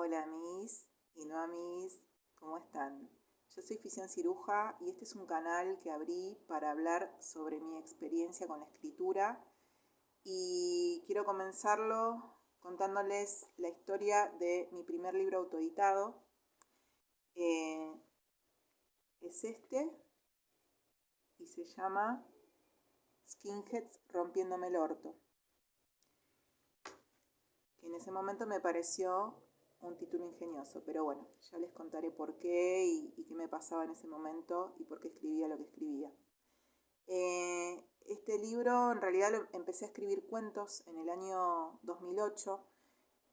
Hola amiguis y no amiguis, ¿cómo están? Yo soy Fisión Ciruja y este es un canal que abrí para hablar sobre mi experiencia con la escritura y quiero comenzarlo contándoles la historia de mi primer libro autoeditado. Es este y se llama Skinheads rompiéndome el orto, que en ese momento me pareció un título ingenioso, pero bueno, ya les contaré por qué y qué me pasaba en ese momento y por qué escribía lo que escribía. Este libro en realidad empecé a escribir cuentos en el año 2008.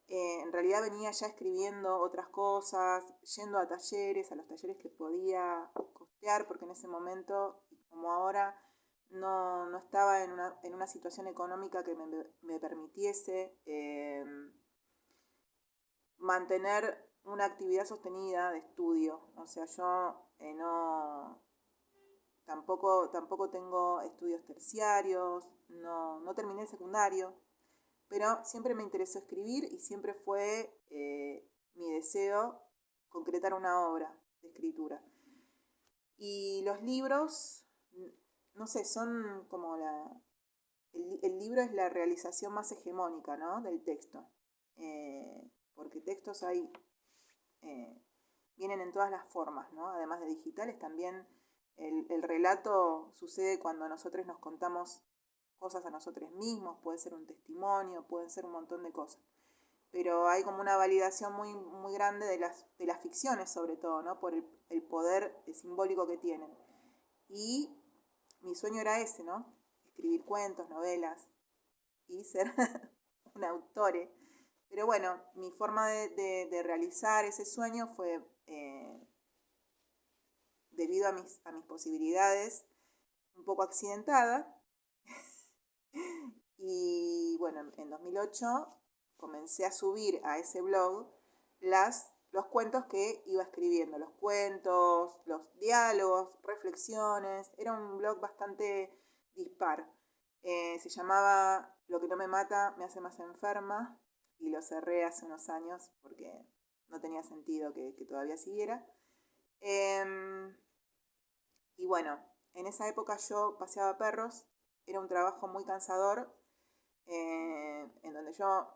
En realidad venía ya escribiendo otras cosas, yendo a talleres, a los talleres que podía costear, porque en ese momento, como ahora, no estaba en una situación económica que me permitiese mantener una actividad sostenida de estudio. O sea, yo tampoco tengo estudios terciarios, no terminé el secundario, pero siempre me interesó escribir y siempre fue mi deseo concretar una obra de escritura. Y los libros, no sé, son como el libro es la realización más hegemónica, ¿no?, del texto. Porque textos hay, vienen en todas las formas, ¿no? Además de digitales, también el relato sucede cuando nosotros nos contamos cosas a nosotros mismos, puede ser un testimonio, pueden ser un montón de cosas. Pero hay como una validación muy grande de las ficciones, sobre todo, ¿no?, por el poder simbólico que tienen. Y mi sueño era ese, ¿no?, escribir cuentos, novelas y ser un autore. Pero bueno, mi forma de realizar ese sueño fue, debido a mis posibilidades, un poco accidentada. Y bueno, en 2008 comencé a subir a ese blog los cuentos que iba escribiendo, los cuentos, los diálogos, reflexiones. Era un blog bastante dispar. Se llamaba Lo que no me mata me hace más enferma y lo cerré hace unos años porque no tenía sentido que todavía siguiera. Y bueno, en esa época yo paseaba perros, era un trabajo muy cansador, en donde yo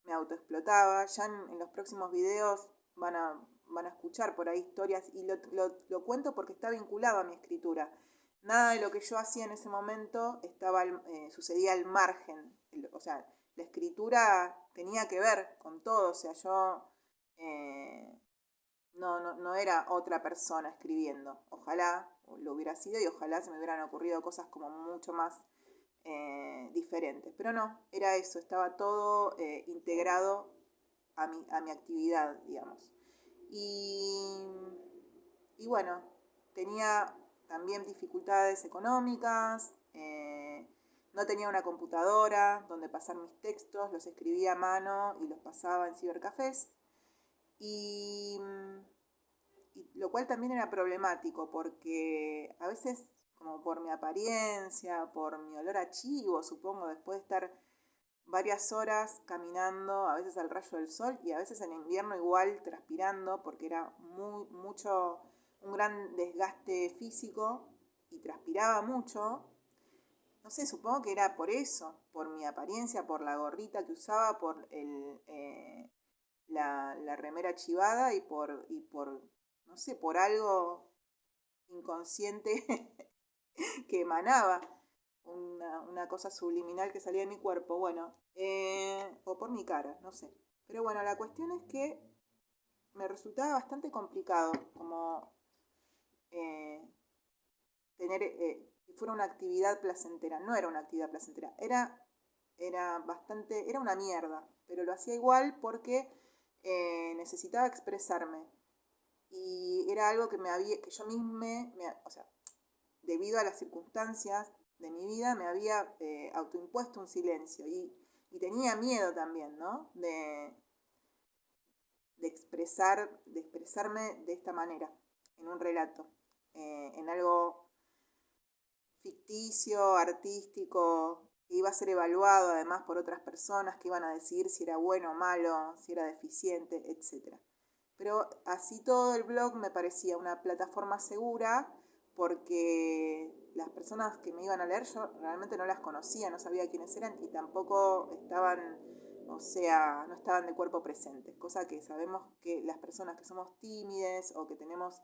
me autoexplotaba. Ya en los próximos videos van a escuchar por ahí historias y lo cuento porque está vinculado a mi escritura. Nada de lo que yo hacía en ese momento sucedía al margen. O sea, la escritura tenía que ver con todo. O sea, yo no era otra persona escribiendo. Ojalá lo hubiera sido y ojalá se me hubieran ocurrido cosas como mucho más diferentes. Pero no, era eso, estaba todo integrado a mi actividad, digamos. Y, y bueno, tenía también dificultades económicas, no tenía una computadora donde pasar mis textos, los escribía a mano y los pasaba en cibercafés. Y lo cual también era problemático porque a veces, como por mi apariencia, por mi olor a chivo, supongo, después de estar varias horas caminando, a veces al rayo del sol y a veces en invierno igual transpirando, porque era un gran desgaste físico y transpiraba mucho. No sé, supongo que era por eso, por mi apariencia, por la gorrita que usaba, por la remera chivada y por, no sé, por algo inconsciente que emanaba, una cosa subliminal que salía de mi cuerpo, bueno, o por mi cara, no sé. Pero bueno, la cuestión es que me resultaba bastante complicado como tener que fuera una actividad placentera. No era una actividad placentera, era una mierda, pero lo hacía igual porque necesitaba expresarme. Y era algo que yo misma, o sea, debido a las circunstancias de mi vida, me había autoimpuesto un silencio. Y tenía miedo también, ¿no?, de expresarme de esta manera, en un relato, en algo ficticio, artístico, que iba a ser evaluado además por otras personas que iban a decidir si era bueno o malo, si era deficiente, etc. Pero así todo el blog me parecía una plataforma segura porque las personas que me iban a leer yo realmente no las conocía, no sabía quiénes eran y tampoco estaban, o sea, no estaban de cuerpo presente, cosa que sabemos que las personas que somos tímides o que tenemos,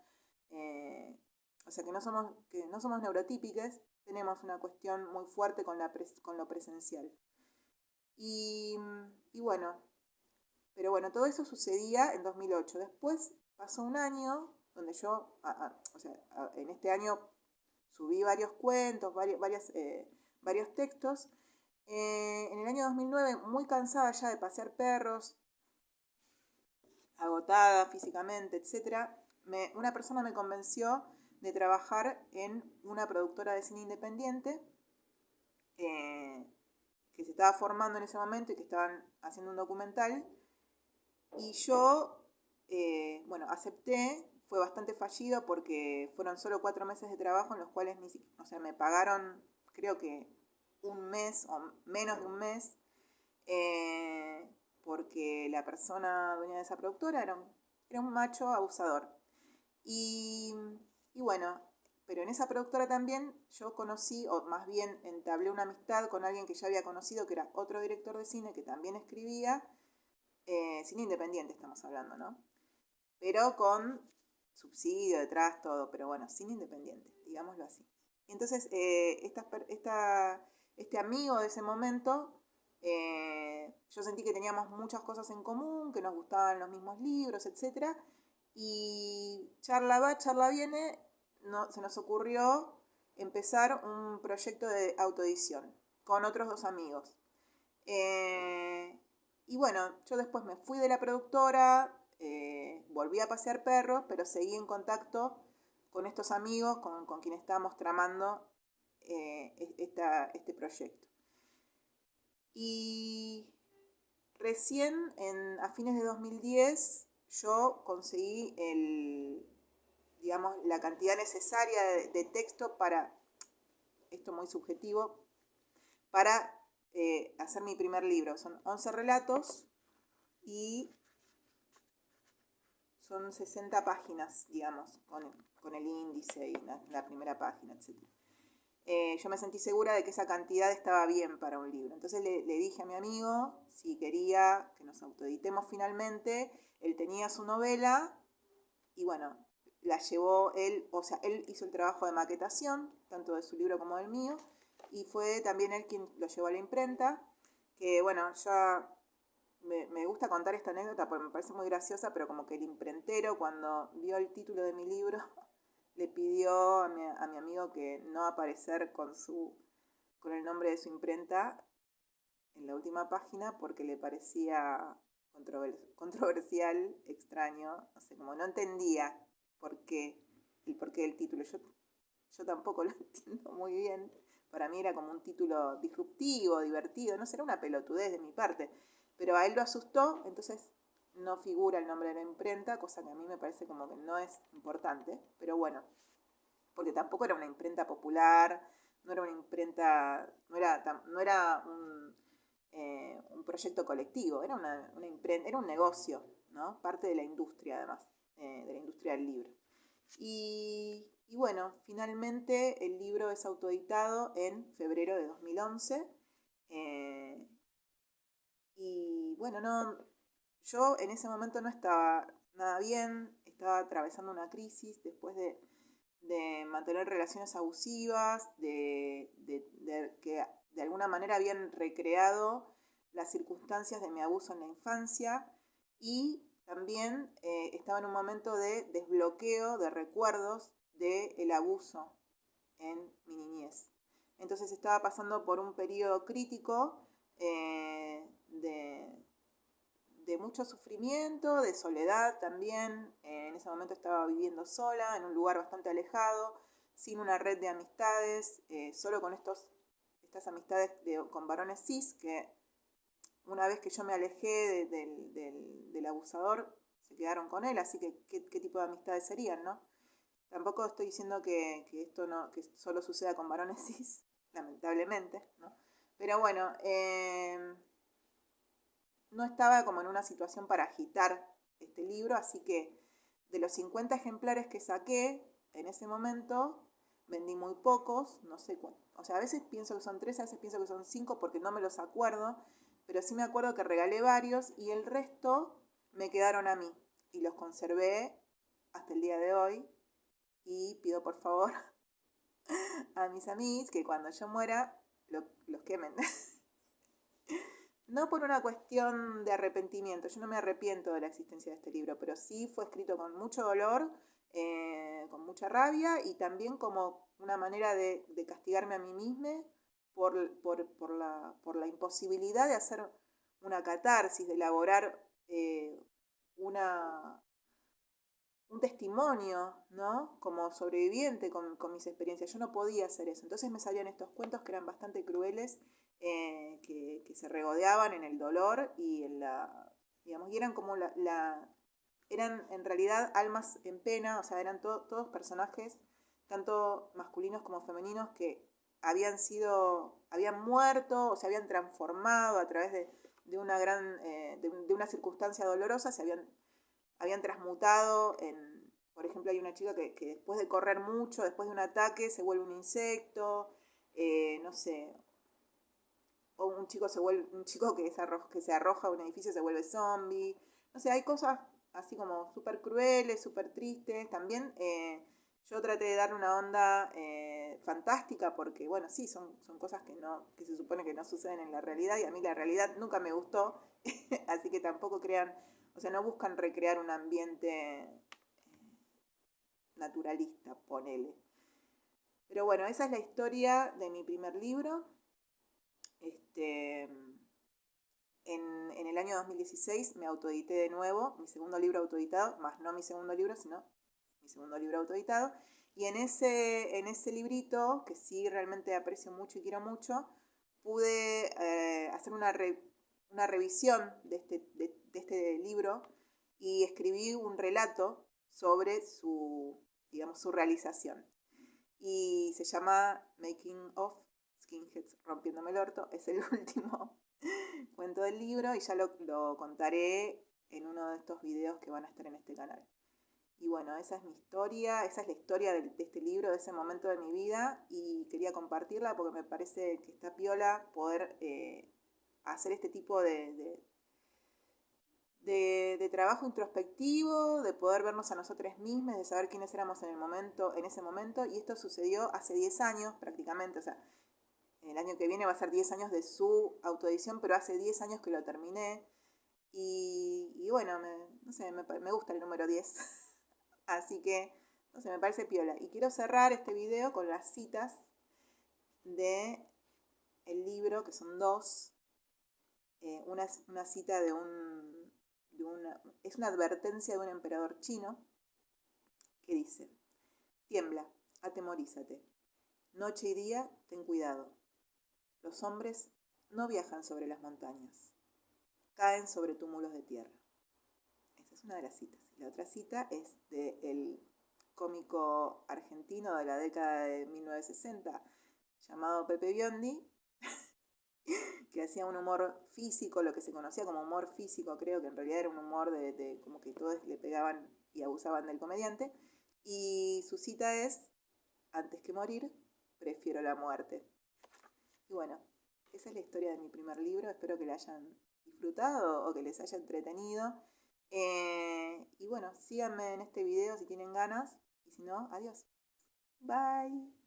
o sea, que no somos neurotípicas, tenemos una cuestión muy fuerte con lo presencial. Y, y bueno, pero bueno, todo eso sucedía en 2008. Después pasó un año donde yo, o sea, en este año subí varios cuentos, varios textos. En el año 2009, muy cansada ya de pasear perros, agotada físicamente, etc., una persona me convenció de trabajar en una productora de cine independiente que se estaba formando en ese momento y que estaban haciendo un documental. Y yo, bueno, acepté. Fue bastante fallido porque fueron solo 4 meses de trabajo en los cuales o sea, me pagaron creo que un mes o menos de un mes, porque la persona dueña de esa productora era un macho abusador. Y, y bueno, pero en esa productora también yo conocí, o más bien entablé una amistad con alguien que ya había conocido, que era otro director de cine que también escribía, cine independiente estamos hablando, ¿no? Pero con subsidio detrás, todo, pero bueno, cine independiente, digámoslo así. Y entonces, este amigo de ese momento, yo sentí que teníamos muchas cosas en común, que nos gustaban los mismos libros, etc. Y charla va, charla viene, se nos ocurrió empezar un proyecto de autoedición con otros 2 amigos. Y bueno, yo después me fui de la productora, volví a pasear perros, pero seguí en contacto con estos amigos con quienes estábamos tramando este proyecto. Y recién a fines de 2010 yo conseguí digamos, la cantidad necesaria de texto para, esto muy subjetivo, para hacer mi primer libro. Son 11 relatos y son 60 páginas, digamos, con el índice y la primera página, etc. Yo me sentí segura de que esa cantidad estaba bien para un libro. Entonces le dije a mi amigo si quería que nos autoeditemos finalmente. Él tenía su novela y bueno, la llevó él, o sea, él hizo el trabajo de maquetación, tanto de su libro como del mío, y fue también él quien lo llevó a la imprenta, que bueno, ya me gusta contar esta anécdota porque me parece muy graciosa, pero como que el imprentero cuando vio el título de mi libro le pidió a mi amigo que no aparecer con el nombre de su imprenta en la última página porque le parecía controversial, extraño, no sé, como no entendía el porqué del título. Yo tampoco lo entiendo muy bien. Para mí era como un título disruptivo, divertido, no será una pelotudez de mi parte, pero a él lo asustó, entonces no figura el nombre de la imprenta, cosa que a mí me parece como que no es importante, pero bueno, porque tampoco era una imprenta popular, no era una imprenta, no era un proyecto colectivo, era una imprenta, era un negocio, ¿no? Parte de la industria además, de la industria del libro. Y bueno, finalmente el libro es autoeditado en febrero de 2011. Y bueno, yo en ese momento no estaba nada bien, estaba atravesando una crisis después de mantener relaciones abusivas, de que de alguna manera habían recreado las circunstancias de mi abuso en la infancia y también estaba en un momento de desbloqueo de recuerdos del abuso en mi niñez. Entonces estaba pasando por un periodo crítico de mucho sufrimiento, de soledad también. En ese momento estaba viviendo sola, en un lugar bastante alejado, sin una red de amistades, solo con estas amistades con varones cis, que una vez que yo me alejé del abusador, se quedaron con él, así que ¿qué tipo de amistades serían, no? Tampoco estoy diciendo que esto no, que solo suceda con varones cis, lamentablemente, ¿no? Pero bueno, no estaba como en una situación para agitar este libro, así que de los 50 ejemplares que saqué en ese momento, vendí muy pocos, no sé cuántos. O sea, a veces pienso que son 3, a veces pienso que son 5 porque no me los acuerdo, pero sí me acuerdo que regalé varios y el resto me quedaron a mí y los conservé hasta el día de hoy y pido por favor a mis amigos que cuando yo muera los quemen. No por una cuestión de arrepentimiento, yo no me arrepiento de la existencia de este libro, pero sí fue escrito con mucho dolor, con mucha rabia y también como una manera de castigarme a mí misma por la imposibilidad de hacer una catarsis, de elaborar una, un testimonio, ¿no? Como sobreviviente con mis experiencias. Yo no podía hacer eso. Entonces me salían estos cuentos que eran bastante crueles, que se regodeaban en el dolor y en la, digamos, y eran como eran en realidad almas en pena, o sea, eran todos personajes, tanto masculinos como femeninos, que habían muerto o se habían transformado a través de una gran, de una circunstancia dolorosa, habían transmutado en, por ejemplo, hay una chica que después de correr mucho, después de un ataque, se vuelve un insecto, no sé, o un chico que se arroja a un edificio se vuelve zombie, no sé, hay cosas así como súper crueles, súper tristes, también yo traté de darle una onda fantástica porque, bueno, sí, son cosas que se supone que no suceden en la realidad y a mí la realidad nunca me gustó, así que tampoco crean, o sea, no buscan recrear un ambiente naturalista, ponele. Pero bueno, esa es la historia de mi primer libro. Este, en el año 2016 me autoedité de nuevo, mi segundo libro autoeditado, más no mi segundo libro, sino mi segundo libro autoeditado. Y en ese librito, que sí realmente aprecio mucho y quiero mucho, pude hacer una revisión de este libro y escribí un relato sobre digamos, su realización. Y se llama Making of Skinheads Rompiéndome el Orto. Es el último cuento del libro y ya lo contaré en uno de estos videos que van a estar en este canal. Y bueno, esa es mi historia, esa es la historia de este libro, de ese momento de mi vida y quería compartirla porque me parece que está piola poder hacer este tipo de trabajo introspectivo, de poder vernos a nosotros mismos, de saber quiénes éramos en ese momento, y esto sucedió hace 10 años prácticamente, o sea, el año que viene va a ser 10 años de su autoedición, pero hace 10 años que lo terminé, y bueno, no sé, me gusta el número 10, así que, no sé, me parece piola, y quiero cerrar este video con las citas de el libro, que son dos, una cita es una advertencia de un emperador chino que dice: tiembla, atemorízate, noche y día ten cuidado. Los hombres no viajan sobre las montañas, caen sobre túmulos de tierra. Esa es una de las citas. La otra cita es del cómico argentino de la década de 1960 llamado Pepe Biondi, que hacía un humor físico, lo que se conocía como humor físico, creo que en realidad era un humor de como que todos le pegaban y abusaban del comediante. Y su cita es: antes que morir, prefiero la muerte. Y bueno, esa es la historia de mi primer libro, espero que la hayan disfrutado o que les haya entretenido. Y bueno, síganme en este video si tienen ganas, y si no, adiós. Bye.